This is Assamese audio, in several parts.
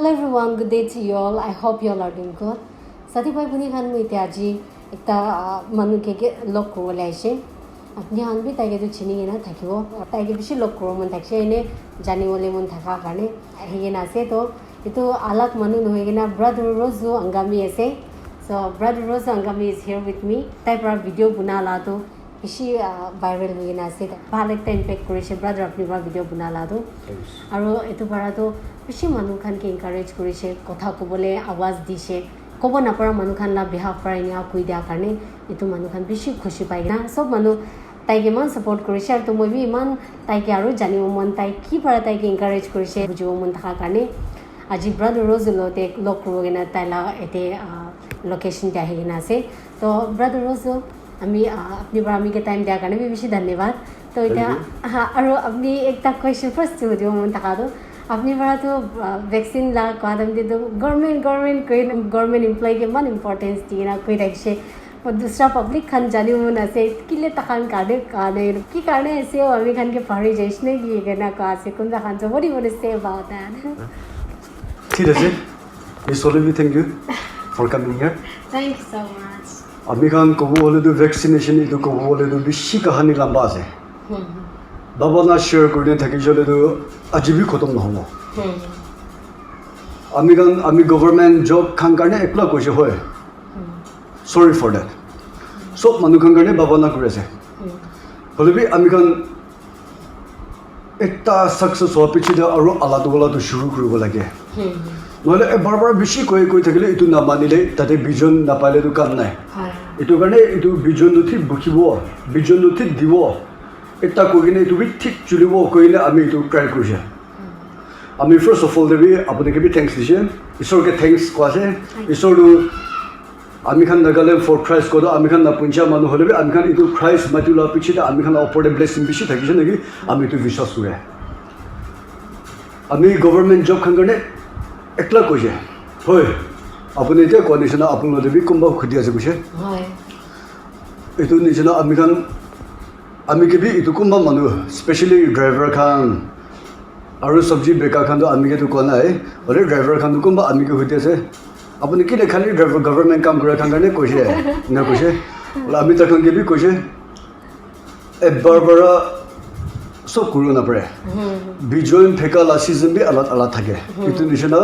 Hello everyone, good day to you all. I hope you all are doing good. Sati bhai buni khan mu itiaji ekta manu ke log ko laise. Apni han bhi tage to chini na thakibo. Tage bishi log ko mon thakse ene jani wole mon thaka karne hege na se to itu alak manu no hege na brother Rozu Angami ase. So brother Rozu Angami is here with me. Tai pra video buna la to bishi viral hoye na se. Bhalek ta impact korise brother apni pra video buna la to. Aro etu para to বেশি মানুহ খান কে এনকারেজ কৰিছে কথা কবলে আওয়াজ দিছে কব না পৰা মানুহ খান লা বিহাফ পৰা ইয়া কই দিয়া কাৰণে এটো মানুহ খান বেশি খুশি পাই না সব মানুহ তাইকে মান সাপোর্ট কৰিছে আৰু মই বি ইমান তাইকে আৰু জানিব মন তাই কি পৰা তাইকে এনকাৰেজ কৰিছে বুজিব মন থাকা কাৰণে আজি ব্রাদার রোজলতে লক করগেনা তাইলা এতে লোকেশন তে আহিনা আছে তো ব্রাদার রোজ আমি আপনি পৰা আমি কে টাইম দিয়া কাৰণে বেশি ধন্যবাদ তো এটা আৰু আপনি একটা কোয়েশ্চন ফার্স্ট বুজিব মন থাকা তো अपनी बड़ा तो वैक्सीन ला कदम दे तो गवर्नमेंट एम्प्लॉय के मन इम्पोर्टेंस दिए ना कोई रखे और दूसरा पब्लिक खान जाने मुन ऐसे किले तखान काढ़े की कारण ऐसे हो अमी खान के फाड़ी जैसने की करना कहाँ से कुंदा खान से बड़ी से बात है ठीक है Miss Olivia, thank you for coming here. Thank you so much. अमी खान को वो वाले तो वैक्सीनेशन इधर को वो वाले तो बिशी कहानी लंबा है बाबा ना शेयर करने थकी चले तो अजीबी खत्म ना हो अमी गवर्नमेंट जॉब खान करने एकला कोशिश होए सॉरी फॉर दैट सब मनु खान करने बाबा ना करे से बोले भी अमी खान इतना सक्सेस हुआ पीछे जो और अल्लाह तो शुरू करो बोला के नॉले बार बिशी कोई थकले इतु ना मानी ले ताते विजन ना पाले तो काम नहीं इतु करने इतु विजन नुथी बुकिबो विजन नुथी दिवो इतना कोई नहीं तो भी ठीक चुली वो कोई नहीं अमी तो ट्राई करूँगा अमी फर्स्ट ऑफ ऑल देवी अपने के भी थैंक्स दीजिए ईश्वर के थैंक्स क्वासे ईश्वर तो अमी खान नगालैंड फॉर क्राइस्ट को तो अमी खान ना पुंचा मानो होले भी अमी खान इतो क्राइस्ट मातुला पीछे तो अमी खान ऑपरेट ब्लेसिंग बिशी थकी है ना कि अमी तो विश्वास हुए अमी गवर्नमेंट जॉब खान करने एकला कोई है होय अपने इतना कॉन्डिशन अपन लोग देवी कुंभा खुदिया से कुछ है इतो नीचे ना अमी खान आमी के भी इतु कुंभा मानु स्पेशली ड्राइवर खान और सब्जी बेका खान तो आमी के तो कोना है और ड्राइवर खान तो कुंभा आमी के होते से अपन के ने खाली ड्राइवर गवर्नमेंट काम करे खान करने कोशिश है ना कोशिश और आमी तक के भी कोशिश ए बरबरा सब कुरो ना पड़े बिजोइन फेका ला सीजन भी अलग अलग থাকে इतु निशना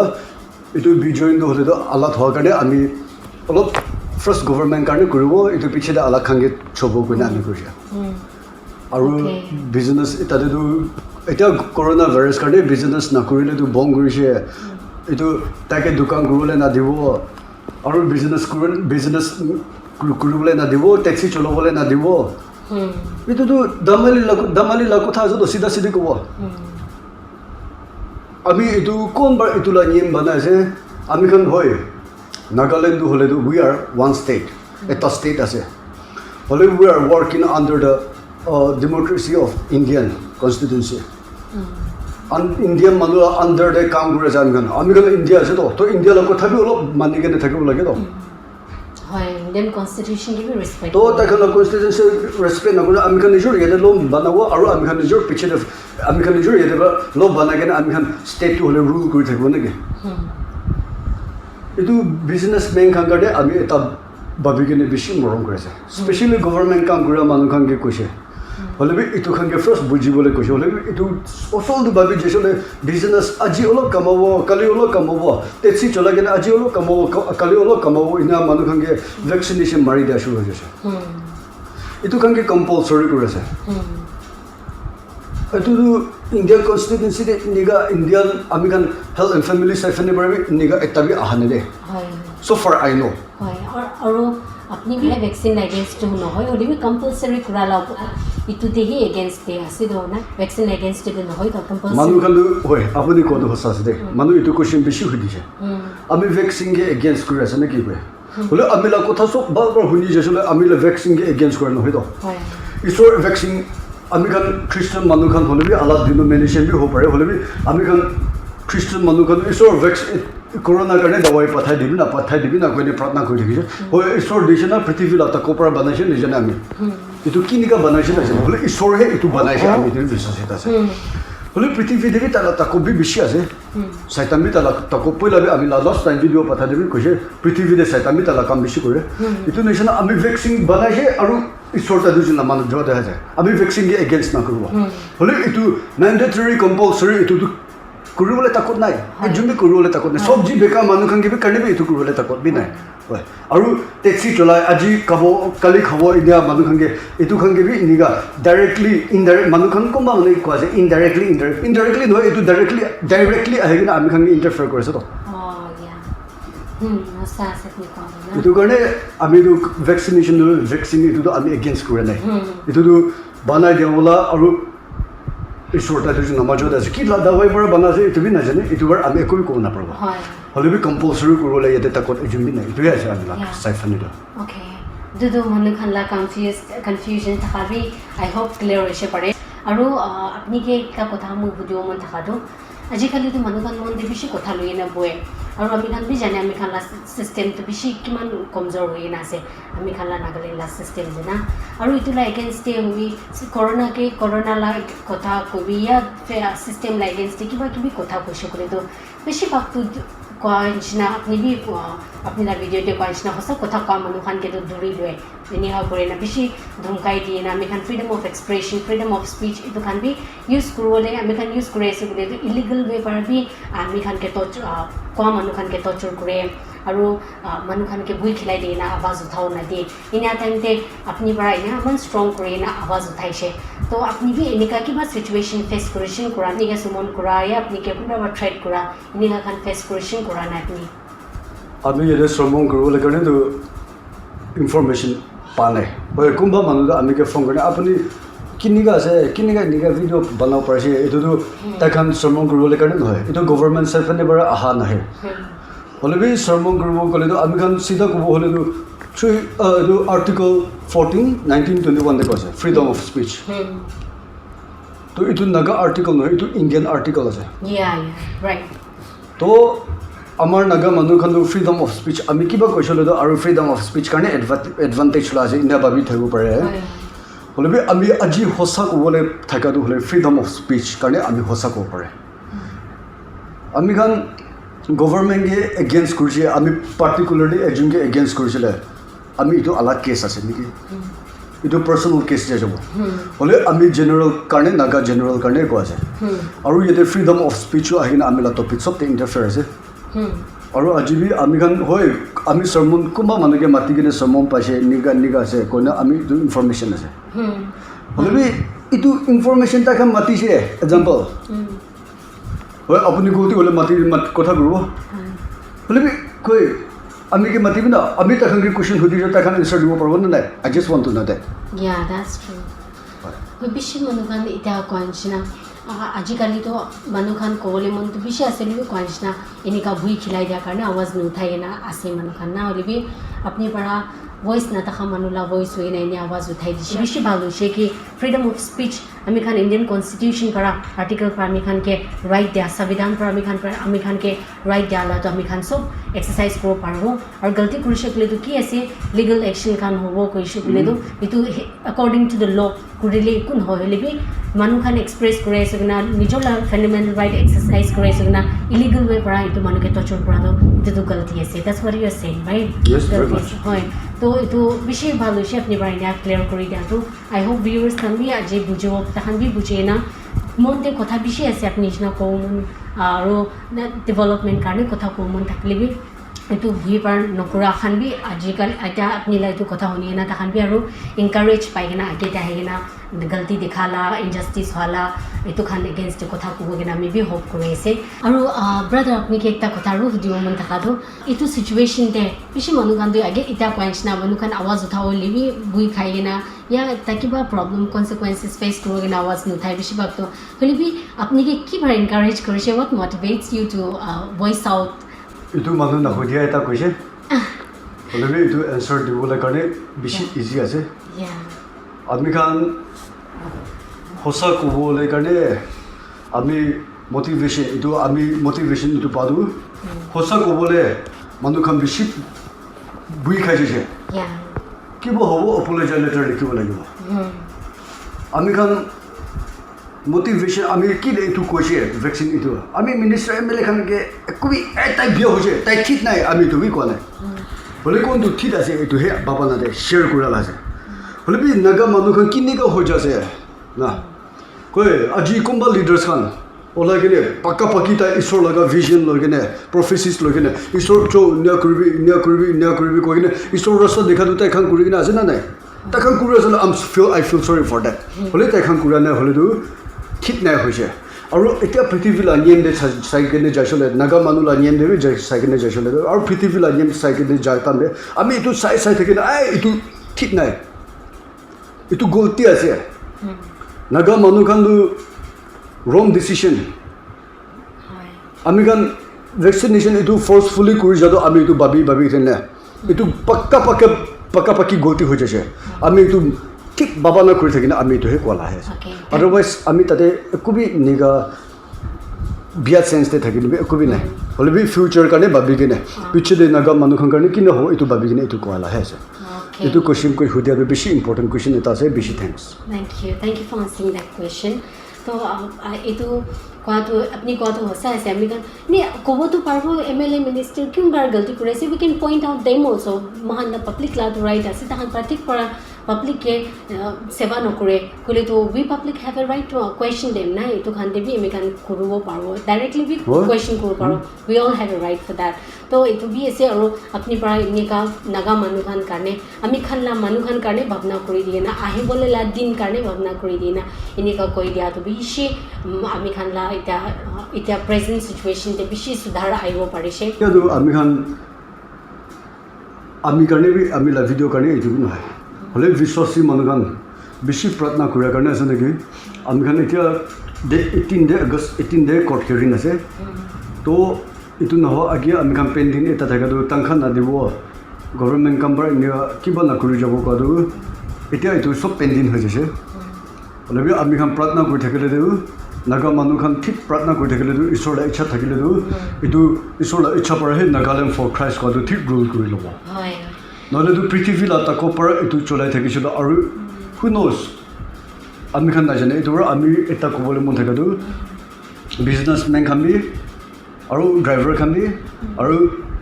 इतु बिजोइन तो होते तो अलग हो करने आमी अलग फर्स्ट गवर्नमेंट करने करूँ इतु पीछे दा अलग खांगे छोबो कोना आमी कोशिश और बिजनेस इत्यादि तो इतना कोरोना वायरस करने बिजनेस ना करें तो बंद करिसे इतो ताके दुकान करूले ना दिवो और बिजनेस करूले ना दिवो टैक्सी चलावले ना दिवो इतो तो दमाली लाको था जो सीधा सीधे को अभी इतो कौन बार इतो ला नियम बना है अमी खान होय नागालैंड तो होले तो वी आर वन स्टेट एक स्टेट আছে होले we are working under the democracy of Indian constituency. Indian manu under the काम करे जान गन अमेरिकन इंडिया से तो इंडिया लोग था भी वो लोग मानने के नहीं था कि वो लगे तो हाँ Indian constitution की भी respect तो तक ना constitution से respect ना करो अमेरिकन निजोर ये लोग बना हुआ और अमेरिकन निजोर पीछे दे अमेरिकन निजोर ये लोग बना के ना अमेरिकन state तो होले rule कोई था बोलने के इतो businessman खान करते अभी तब बाबी के ने बिशी मरम करे स्पेशली गवर्नमेंट काम करे मानु खान के कुछ होले भी इतो खान के फर्स्ट बुझी बोले कुछ होले भी इतो असल तो बाबी जैसे ले बिजनेस अजी ओलो कमावो कली ओलो कमावो टैक्सी चला के अजी ओलो कमावो कली ओलो कमावो इना मानु खान के वैक्सीनेशन मारी दिया शुरू हो जैसे इतो खान के कंपलसरी करे से इतो इंडियन कॉन्स्टिट्यूएंसी दे निगा Indian American health and family safety पर भी निगा एक तभी आने दे सो फॉर आई नो और अपनी भी वैक्सीन अगेंस्ट हो ना हो और भी कंपलसरी करा ला इतु दे ही अगेंस्ट दे आसे दो ना वैक्सीन अगेंस्ट दे ना हो तो कंपलसरी मानु खान होय अपनी को तो हसा से दे मानु इतु क्वेश्चन बेसी हुई दिसे अमी वैक्सीन के अगेंस्ट करे से ना की बे बोले अमिला को था सब बार बार हुनी जैसे अमिला वैक्सीन के अगेंस्ट करना हो तो इसो वैक्सीन अमेरिकन क्रिश्चियन मानु खान होले भी अलग डिनोमिनेशन भी हो पड़े होले भी अमेरिकन क्रिश्चियन मानु खान इसो वैक्सीन कोरोना करने दवाई पठाई दिबी ना कोई ने प्रार्थना कर दिखे हो ईश्वर दिसे ना पृथ्वी ला तक ऊपर बनाइसे निजे ना आमी इतु किनिका बनाइसे ना बोले ईश्वर है इतु बनाइसे आमी दिन विश्वास है হলে পৃথিবীতে বি তালা তাকো বি বেশি আছে শয়তান বি তালা তাকো পয়লা বি আমি লাস্ট টাইম ভিডিও পাঠা দেবি কইছে পৃথিবীতে শয়তান বি তালা কাম বেশি করে ইটো নিচিনা আমি ভ্যাকসিন বানাইছে আৰু ঈশ্বৰটা দুজন মানুহ যোৱা দেখা যায় আমি ভ্যাকসিন কে এগেইনষ্ট নকৰিব হলে ইটো ম্যান্ডেটৰি কম্পালসৰি ইটো কৰিবলৈ তাকত নাই যোনবি কৰিবলৈ তাকত নাই সব যি বেকা মানুহ খান কিবি কাৰণে ইটো কৰিবলৈ তাকত বি নাই হয় আৰু টেক্সি চলাই আজি খাব কালি খাব ইয়া মানুহ খান ইটো খান কিবি নিগা ডাইৰেক্টলি ইনডাইৰেক্ট মানুহ খান কোনবা মানে কোৱা যে ইনডাইৰেক্টলি নহয় ইটো ডাইৰেক্টলি আহি কিনে আমি খান ইণ্টাৰফেয়াৰ কৰিছে তো ইটো কাৰণে আমি ভ্যাকসিনেশন ইটো আমি এগেইনষ্ট কৰে নাই ইটো বনাই দিবলা আৰু ঈশ্বৰটা দুজন মাজত আছে কি দাৱাই পৰা বনাইছে এইটো বি নাজানে এইটো বাৰ আমি একো ক'ব নাপাব হলে বি কম্পালসৰি কৰিব লাগে ইয়াতে তাকত এজন বি নাই এইটোৱে আছে আমি চাইফানিটো ওকে দুদু মনে খানলা কনফিউজন থাকাবি আই হোপ ক্লিয়াৰ হৈছে পাৰে আৰু আপুনি কে এটা কথা মই বুজিব মন থাকাটো আজিকালিতো মানুহখন মন দি বেছি কথা লৈ নবয়ে আৰু আমি খান বি জানে আমি খানলা চিষ্টেমটো বেছি কিমান কমজোৰ হৈ আছে আমি খানলা নাগালেণ্ডৰ চিষ্টেম জানা আৰু ইটোলা এগেইনষ্টে হুই কৰোণা লা কথা কবি ইয়া চিষ্টেম লা এগেইনষ্টে কিবা কিবি কথা কৈছে ক'লেতো বেছি ভাগটো কোৱা নিচিনা আপুনি ভিডিঅ'তে কোৱা নিচিনা সঁচা কথা কোৱা মানুহখনকেতো দৌৰি লয় এনিহাও কৰে না বেছি ধমকাই দিয়ে না আমি খান freedom of expression freedom of speech এইটো খান বি ইউজ কৰিবলৈ আমি খান ইউজ কৰি আছোঁ বুলি ইলিগেল ৱে পৰা বি আমি খানকে কোৱা মানুহখনকে টৰ্চাৰ কৰে আৰু মানুহখনকে ভুই খেলাই দিয়ে না আৱাজ উঠাও নিদিয়ে এনে টাইমতে আপুনি পৰা এনে ইমান ষ্ট্ৰং কৰি না আৱাজ উঠাইছে তো আপুনি বি এনেকুৱা কিবা চিটুৱেশ্যন ফেচ কৰিছিল কৰা এনেকৈ সুমন কৰা ইয়া আপুনি কোনোবা থ্ৰেট কৰা এনেকুৱা খান ফেচ কৰিছিল কৰা নাই আপুনি আমি ইয়াতে শ্ৰমণ কৰিবলৈ কাৰণেতো ইনফৰমেশ্যন পোৱা নাই কোনোবা মানুহ আমি ফোন কৰি আপুনি কিনিকা আছে কিনিকা ভিডিঅ' বনাব পাৰিছে এইটোতো তাইখন শ্ৰমণ কৰিবলৈ কাৰণে নহয় এইটো গভৰ্ণমেণ্ট চাইফানে পৰা অহা নাহে হলে বি শ্ৰমণ কৰিব গ'লেতো আমি খান চিধা ক'ব হ'লেতো এইটো আৰ্টিকল 1921 কৈছে ফ্ৰীডম অফ স্পীচ তো এইটো নাগা আৰ্টিকল নহয় এইটো ইণ্ডিয়ান আৰ্টিকল আছে তো আমাৰ নাগা মানুহখনটো ফ্ৰীডম অফ স্পীচ আমি কিবা কৈছিলোঁ আৰু ফ্ৰীডম অফ স্পীচ কাৰণে এডভান্টেজ লোৱা আছে ইণ্ডিয়া ভাবি থাকিব পাৰে হলে বি আমি আজি সঁচা ক'বলৈ থকাটো হ'লে ফ্ৰীডম অফ স্পীচ কাৰণে আমি সঁচা ক'ব পাৰে আমি খান গভৰ্ণমেণ্টে এগেইনষ্ট কৰিছে আমি পাৰ্টিকুলাৰলি এজনকে এগেইনষ্ট কৰিছিলে আমি এইটো আলাগ কেছ আছে নেকি এইটো পাৰ্চনেল কেছ দিয়া যাব হ'লে আমি জেনেৰেল কাৰণে নাগা জেনেৰেল কাৰণে কোৱা আছে আৰু ইয়াতে ফ্ৰীডম অফ স্পীচো আহি কিনে আমি টপিক চবতে ইণ্টাৰফেয়াৰ আছে আৰু আজি বি আমি খান হয় আমি শ্ৰমণ কোনোবা মানুহকে মাতি কিনে শ্ৰমণ পাইছে নিগা আছে কইনা আমি এইটো ইনফৰমেশ্যন আছে হ'লে বি এইটো ইনফৰমেশ্যন তাক মাতিছে এক্সাম্পল হয় আপুনি গতি হ'লে মাতি কথা কৰিব হ'লে বি কৈ আমি কি মাতিবি না আমি তাক কুৱেশ্যন সুধিছোঁ তাক এনচাৰ দিব পাৰিব নে নাই I just want to know' that বেছি মানুহখন এতিয়া কোৱা নিচিনা আজিকালিতো মানুহখন ক'বলৈ মনটো বেছি আছে বুলি কোৱা নিচিনা এনেকুৱা ভুই খেলাই দিয়াৰ কাৰণে আৱাজ নুঠাই কিনে আছে মানুহখন না হ'লে বি আপুনি পৰা ভইচ নাথাকা মানুহলা ভইচ হৈ নাই এনে আৱাজ উঠাই দিছে বেছি ভাল হৈছে কি ফ্ৰীডম অফ স্পীচ আমি খান ইণ্ডিয়ান কনষ্টিটিউশ্যন পৰা আৰ্টিকল পৰা আমি খানকে ৰাইট দিয়া সংবিধান পৰা আমি খানকে ৰাইট দিয়া লাটো আমি খান চব এক্সাৰচাইজ কৰিব পাৰিব আৰু গলতি কৰিছে বুলিতো কি আছে লিগেল একশ্যন খান হ'ব কৈছে বুলিতো এইটো একৰ্ডিং টু দ্য ল কৰিলে একো নহয় হ'লে বি মানুহখন এক্সপ্ৰেছ কৰি আছে কিনা নিজৰ ফাণ্ডামেণ্টেল ৰাইট এক্সাৰচাইজ কৰি আছে কিনা ইলিগেল ৱে পৰা এইটো মানুহকে টৰ্চাৰ কৰাটো এইটোতো গলতি আছে that's what you are saying right হয় তো এইটো বেছি ভাল হৈছে আপুনি পৰা এতিয়া ক্লিয়াৰ কৰি দিয়াটো আই হোপ ভিউৱাৰ্ছ খান বি আজি বুজিব তাহান বি বুজে না মনতে কথা বেছি আছে আপুনি নিচিনা ক'ব মন আৰু ডেভেলপমেণ্ট কাৰণে কথা ক'ব মন থাকিলে বি এইটো ভুই পাৰ নকৰা খান বি আজিকালি এতিয়া আপুনি এইটো কথা শুনি কিনা তাহান বি আৰু এনকাৰেজ পাই কিনা আগে আহি কিনা গলতি দেখালা ইনজাষ্টিছ হোৱালা এইটো খান এগেইনষ্ট কথা ক'ব কিনা আমি বি হোপ কৰি আছে আৰু ব্ৰাদাৰ আপুনি একটা কথা আৰু সুধিব মন থকাটো এইটো চিটুৱেশ্যনতে বেছি মানুহখানটো আগে এতিয়া কোৱা নিচিনা মানুহখান আৱাজ উঠাব বি ভুই খাই কিনা ইয়াৰ এটা কিবা প্ৰব্লেম কনচিকুৱেঞ্চেছ ফেচ কৰিব কিনা আৱাজ নুঠাই বেছিভাগটো হ'লে বি আপুনি কিবাৰ এনকাৰেজ কৰিছে what motivates you to voice out এইটো মানুহ নাসুধিয়া এটা কৈছে হ'লে বি এইটো এনচাৰ দিবলৈ কাৰণে বেছি ইজি আছে আমি খান সঁচা ক'বলৈ কাৰণে আমি মটিভেশ্যন এইটো পালোঁ সঁচা ক'বলৈ মানুহখন বেছি বুই খাইছে কিবা হ'ব অপ'লজাইজ লেটাৰ লিখিব লাগিব আমি খান motivation আমি কি এইটো কৈছে ভ্যাকসিন এইটো আমি মিনিস্টার এমএলএ খানকে কবি এটাই বিয়ে হয়েছে তাই ঠিক নাই আমি তুমি কোৱা নাই বলে কোনটো ঠিক আছে এইটো হে বাবা না দে শেয়ার কৰা আছে বলে বি নাগা মানুহ কিনিকা হৈ যাছে না কই আজি কোনবা লিডার্স খান ওলাই কিনে পাক্কা পাকি তাই ঈশ্বর লগা ভিজন লৈ কিনে প্রফেসিস লৈ কিনে ঈশ্বর চো নিয়া কৰিবি কৈ কিনে ঈশ্বৰ ৰাস্তা দেখা দুটা এখন কৰি কিনে আছে না নাই তাখন কৰি আছে আই ফিল সৰি ফৰ দ্যাট হলে তাখন কৰি নাই হলেতো ঠিক নাই হৈছে আৰু এতিয়া পৃথিৱী লানিয়েন দে চাইকেনে যাইছলে নাগা মানুহ লানিয়েন দে চাইকেনে যাইছলে আৰু পৃথিৱী লানিয়েন চাইকেনে যাই তামে আমি এইটো চাই থাকে না এইটো ঠিক নাই এইটো গলতি আছে নাগা মানুহ খানটো wrong decision আমি কান ভ্যাকসিনেশন এটো ফোর্সফুলি কৰি যাদো আমি এটো ভাবি কেনে এটো পাক্কা পাকি গলতি হৈ যাছে আমি এটো ঠিক বাবা না কৰি থাকিনা আমি এটো হে কোলা হে আদারওয়াইজ আমি তাতে একবি নিগা বিয়া সেন্সতে থাকিবি একবি নাই হলে বি ফিউচার কানে ভাবি কেনে পিছলে নাগা মানুহ কাৰণে কি না হো এটো ভাবি কেনে এটো কোলা হে এটো কোশ্চেন কই হুদিয়া বেশি ইম্পর্টেন্ট কোশ্চেন এটা আছে বেশি thanks thank you for answering that question तो এইটো কোৱাটো আপুনি কোৱাটো সঁচা আছে আমি ক'বতো পাৰব এমএলএ মিনিষ্টাৰ কিয় বাৰ গলতি কৰিছে we can point out them also মহান পাব্লিক লাটো ৰাইট আছে তাহান প্ৰাকটিক পৰা পাব্লিকে সেৱা নকৰে ক'লে তো we public have a right to question them না এইটো খান দেবি আমি কান কৰিব পাৰোঁ ডাইৰেক্টলি বি কুৱেশ্যন কৰিব পাৰোঁ we all have a right for that তো এইটো বি আছে আৰু আপুনি পৰা এনেকা নাগা মানুহ খান কাৰণে আমি খানলা মানুহ খান কাৰণে ভাৱনা কৰি দিয়ে না আহিবলৈ লা দিন কাৰণে ভাৱনা কৰি দিয়ে না এনেকা কৈ দিয়াটো বেছি আমি খানলা এতিয়া প্ৰেজেণ্ট চিটুৱেশ্যনতে বেছি সুধাৰ আহিব পাৰিছে আমি কাৰণে আমি লা ভিডিঅ' কাৰণে এইটো নহয় হলে বিশ্বাসী মানুহ খান বেছি প্ৰাৰ্থনা কৰাৰ কাৰণে আছে নেকি আমি খান এতিয়া 18 আগষ্ট 18 কোৰ্ট হিয়াৰিং আছে তো itu naho agi ami kan pending eta thaga do tangkhan na dibo government company ne kiba na kuri jabo ka do etia itu sob pending hoy jase olebi ami kan pratna koi thakile do naga manu kan thik pratna koi thakile do ishor la ichha thakile do itu ishor la ichha par he Nagaland for Christ ka do thik rule kuri lobo hoy nole do prithvi la ta ko par itu cholai thakisilo aru who knows ami kan na jane itu ami eta ko bole mon thaga do businessman kan bi আৰু ড্ৰাইভাৰ খান বি আৰু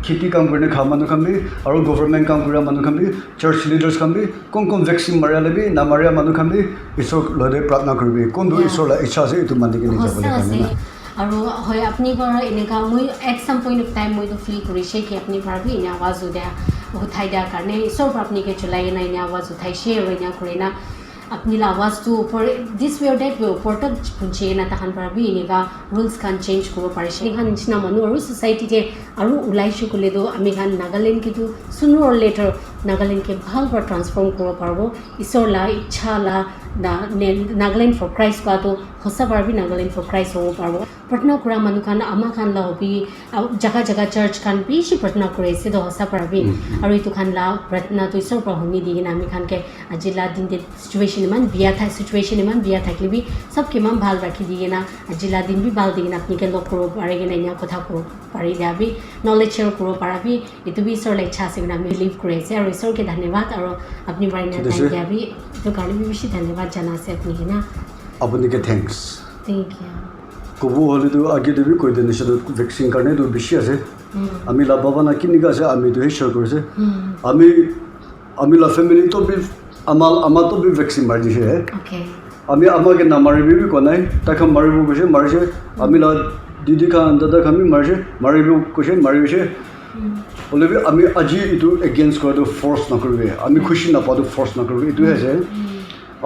খেতি কাম কৰি খোৱা মানুহ খান বি আৰু গভৰ্ণমেণ্ট কাম কৰা মানুহ খান বি চাৰ্চ লিডাৰ্ছ খান বি কোন ভেকচিন মাৰিয়া ল'বি নামাৰিয়া মানুহ খান বি ঈশ্বৰ লৈ প্ৰাৰ্থনা কৰিবি কোনটো ঈশ্বৰৰ ইচ্ছা আছে এইটো মানি কিনে যাবলৈ কাৰণে আৰু হয় আপুনি পৰা এনেকা মই at sum point of time মইতো ফিল কৰিছে কি আপুনি পাৰবি এনে আৱাজ দিয়া উঠাই দিয়াৰ কাৰণে ঈশ্বৰ আপুনিকে চলাই নাই এনে আৱাজ উঠাইছে আৰু এনে কৰে না अपनी आवाज़ तो ऊपर दिस वे डेट वे ऊपर तक पुंचे ना तहन पर भी इनेगा रूल्स खान चेंज करो पारे से खान इतना मनु और सोसाइटी जे और उलाई शुक्ले दो अमी खान नागालैंड की तो सुनर और लेटर नागालैंड के भाल पर ट्रांसफॉर्म करो पारबो ईश्वर ला इच्छा ला नागालैंड फॉर क्राइस्ट का तो होसा बार भी नागालैंड फॉर क्राइस्ट हो पारबो प्रार्थना करा मनु खान अमा खान ला होबी जगह जगह चर्च खान भी सी प्रार्थना करे से तो होसा पर भी और इतो खान ला प्रार्थना तो ईश्वर पर होनी दी ना अमी खान के अजिला दिन दे सिचुएशन मान बिया था सिचुएशन मान बिया था कि भी सबके मान भाल रखी दिए ना जिला दिन भी बाल दिए ना अपनी के लोग करो पारेगे ना यहाँ कथा करो पारे जा भी नॉलेज शेयर करो पारा भी ये तो भी ईश्वर ले इच्छा से ना बिलीव करे से और ईश्वर के धन्यवाद और अपनी बारे ना टाइम दिया भी तो गाड़ी भी बेसी धन्यवाद जाना से अपनी के ना अपनी के थैंक्स थैंक यू कबू होले तो आगे देबी कोई दिन से वैक्सीन करने तो बेसी আছে আমি লা বাবা না কিনিকা আছে আমি তো শেয়ার কৰিছে আমি লা ফ্যামিলি তো বি আমাৰ তো বি ভ্যাকচিন মাৰি দিছে আমি আমাকে নামাৰিবি বি কোৱা নাই তাক মাৰিব কৈছে মাৰিছে আমি লা দিদি খান দাদা খামি মাৰিব কৈছে মাৰিছে বলেবি আমি আজি ইটো এগেইনষ্ট কৰাটো ফৰ্চ নকৰিবি আমি খুশি নাপাটো ফৰ্চ নকৰিবি ইটো আছে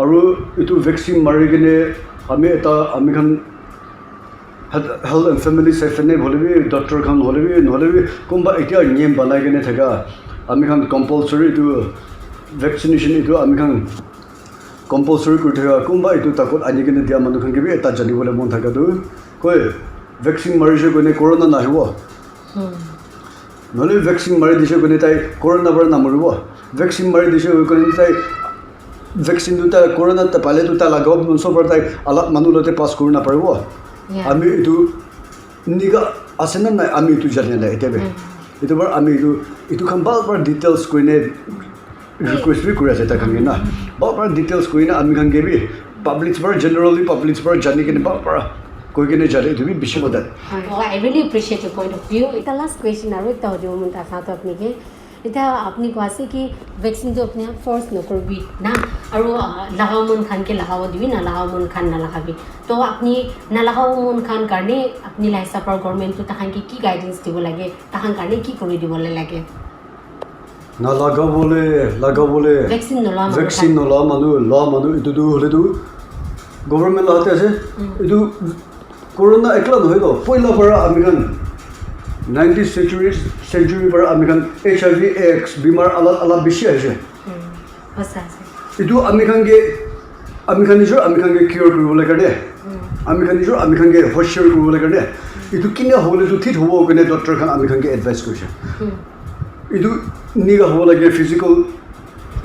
আৰু ইটো ভ্যাকচিন মাৰি কিনে আমি খান হেল্থ এণ্ড ফেমিলি ছেফনে হলেবি ডক্টৰ খান হলেবি নহলেবি কোনোবা এতিয়া নিয়ম বনাই কিনে থাকা আমি খান কম্পালচৰি ইটো ভ্যাকচিনেশন ইটো আমি খান কম্পালসৰি কৰি থকা কোনোবা এইটো তাকত আনি কিনে দিয়া মানুহখনকে বি এটা জানিবলৈ মন থাকাটো কয় ভ্যাকচিন মাৰিছে কোনে কৰোণা নাহিব নহ'লে ভ্যাকচিন মাৰি দিছে কোনে তাই কৰোণা পৰা নামৰিব ভ্যাকচিন মাৰি দিছে কোনে তাই ভ্যাকচিন দুটা কৰোণা পালে দুটা লাগাব নচবৰ তাই অলপ মানুহলৈতে পাছ কৰি নাপাৰিব আমি এইটো নিগা আছে না নাই আমি এইটো জানি নাই এতিয়া এইটো বাৰ আমি এইটো খান বাৰ ডিটেইলছ কৰিনে रिक्वेस्ट भी कर ताकि ना बहुत बड़ा डिटेल्स कोई ना आमी खान के भी public पर generally public पर जाने के नहीं पारा कोई के नहीं जाने तो भी बिशे मदद I really appreciate your point of view. इतना last question आरो इतना हो जो मुंटा साथ अपने के इतना अपनी क्वासे की वैक्सीन जो अपने आप फोर्स न कर भी ना और लगाओ मन खान के लगाओ दिवी ना लगाओ मन खान ना लगा भी तो अपनी ना लगाओ मन खान करने अपनी लाइफ पर गवर्नमेंट तो तहां की गाइडेंस दिवो लगे तहां करने की करी दिवो लगे ना लगा बोले वैक्सीन नला मानु इतु दु होले दु गवर्नमेंट लाते আছে इतु कोरोना एकला নহয় তো পয়লা পৰা আমেৰিকান 90th century পৰা আমেৰিকান HIV AIDS বিমাৰ আলা বেশি আছে ইতু আমেৰিকান কে কিউৰ কৰিবলৈ কাৰণে আমেৰিকান কে হস্যৰ কৰিবলৈ কাৰণে ইতু কিনে হ'লে তো ঠিক হ'ব কাৰণে ডক্টৰ খান আমেৰিকান কে এডভাইস কৰিছে ইতু নিগা হ'ব লাগে ফিজিক্যাল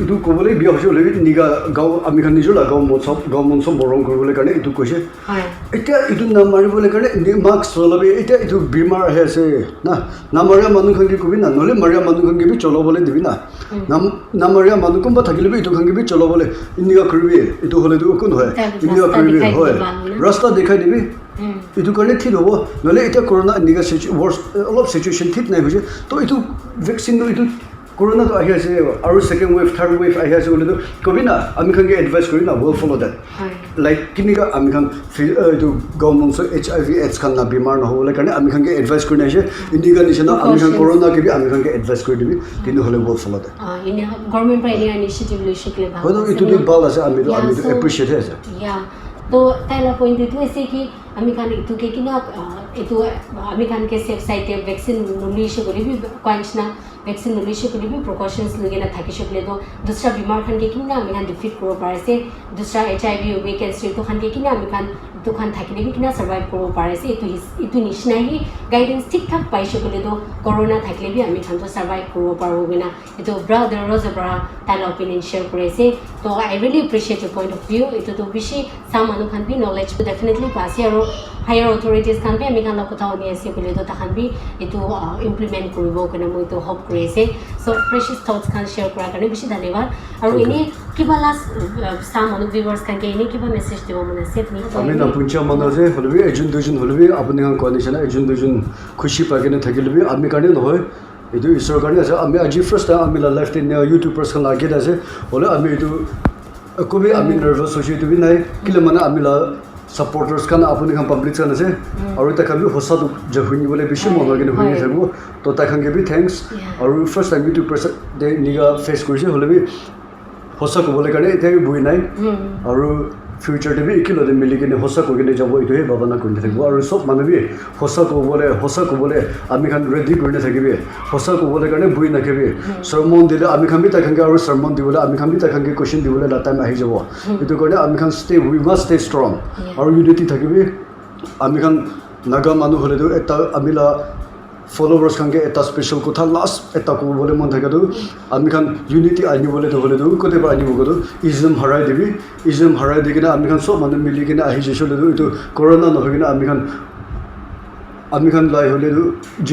ইটো ক'বলৈ বিয়া হৈছে হ'লে নিগা গাঁও আমি খান নিজৰ গাঁও মঞ্চ বৰং কৰিবলৈ কাৰণে ইটো কৈছে এতিয়া ইটো নামাৰিবলৈ কাৰণে মাস্ক চলাবি এতিয়া ইটো বেমাৰ আহি আছে না নামাৰীয়া মানুহখনকে কবি না নহ'লে মাৰীয়া মানুহখনকে বি চলাবলৈ দিবি না নামাৰীয়া মানুহ কোনোবা থাকিলে বি ইটোখনকে বি চলাবলৈ ইনিগা কৰিবি ইটো হ'লেতো একো নহয় ইনিগা কৰিবি হয় ৰাস্তা দেখাই দিবি ইটো কাৰণে ঠিক হ'ব নহ'লে এতিয়া কৰোণা ইনিগা অলপ চিটুৱেশ্যন ঠিক নাই হৈছে তো ইটো ভেকচিনটো ইটো कोरोना तो आही আছে আৰু সেকেন্ড ওয়েভ থার্ড ওয়েভ আহি আছে বলে তো কবি না আমি খানকে এডভাইস করি না উইল ফলো দ্যাট লাইক কিনিকা আমি খান এইটো গভর্নমেন্ট HIV AIDS খান না বিমার না হবলে কাৰণে আমি খানকে এডভাইস কৰি নাইছে ইন্ডিকা নিচিনা আমি খান কৰোনা কে আমি খানকে এডভাইস কৰি দিবি কিন্তু হলে will follow that in government পৰা এনে ইনিশিয়েটিভ লৈ শিকলে ভাল হয়তো ইটো দি ভাল আছে আমি এপ্রিশিয়েট আছে तो ताइला पॉइंट तो ऐसे कि আমি খান ইটো কে কিনা এটো আমি খান কে সেফ সাইটে ভ্যাকসিন নলিশে করি বি কোয়ান্সনা ভ্যাকসিন নলিশে করি বি প্রিকশনস লগে না থাকি शकले तो दूसरा बीमार खान के किना আমি খান ডিফিট করব পারেছে दूसरा HIV ওবে ক্যান্সার তো খান के किना আমি খান তো খান থাকিলে বি কিনা সার্ভাইভ করব পারেছে এটো নিশনাই গাইডেন্স ঠিকঠাক পাই शकले তো করোনা থাকলে বি আমি খান তো সার্ভাইভ করব পারবো বিনা এটো ব্রাদার রোজব্রা তাইলা অপিনিয়ন শেয়ার করেছে তো I really appreciate your point of view এটো তো বেশি সামানো খান বি নলেজ डेफिनेटली पासी और हायर अथॉरिटीज खान भी আমি খান কথা শুনি আছে বলে তো তাহান বি এটো ইমপ্লিমেন্ট কৰিব কাৰণে মই তো হোপ কৰি আছে সো প্ৰেশিয়াস থটস খান শেয়াৰ কৰাৰ কাৰণে বেছি ধন্যবাদ আৰু এনে কিবা লাষ্ট সামানো ভিউয়ার্স খান কে এনে কিবা মেসেজ দিব মন আছে আপনি আমি না পুঞ্চা মন আছে হলবি এজন দুজন হলবি আপুনি খান কোৱানিছনা এজন দুজন খুশি পাকেনে থাকিলবি আমি কাৰণে নহয় এটো ঈশ্বৰ কাৰণে আছে আমি আজি ফাৰ্স্ট টাইম আমি লাইফ ইন ইউটিউবাৰ্স খান লাগি আছে হলে আমি এটো কবি আমি নার্ভাস হইছি তো বি নাই কিলে মানে আমি supporters kan apuni kan public kan ase aru ta kan bi hosa du jahuni bole bishi mono gene hoye thakibo to ta kan ge bi thanks aru first time to person de niga face korise hole bi hosa ko bole kane eta bi bui nai aru future de bi ikilo de mili gene hosa ko gene jabo itu he babana kone thakbo aru sob manu bi hosa ko bole ami kan ready kone thakibe hosa ko bole kane bui nakebe sermon dile ami kan bi ta kan ge aru sermon dibole ami kan bi ta kan ge question dibole la time ahi jabo itu kone ami kan we must stay strong aru unity thakibe ami kan naga manu hole do eta amila followers kan ge eta special kotha last eta ko bole mon thake do ami kan unity ani bole to hole do kote ba ani bogo do ism harai dikina ami kan so manu mili kina ahi jeshole do itu corona no hogina ami kan lai hole do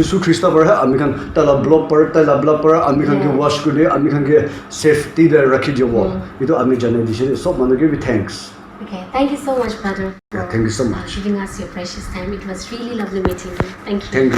jesu christa par hai ami kan tala block par ami kan ke wash kule ami kan ke safety de rakhi jabo itu ami jane dise so manu ke be thanks. Okay, thank you so much, brother. Yeah, thank you so much. Giving us your precious time. It was really lovely meeting you. Thank you. Thank you.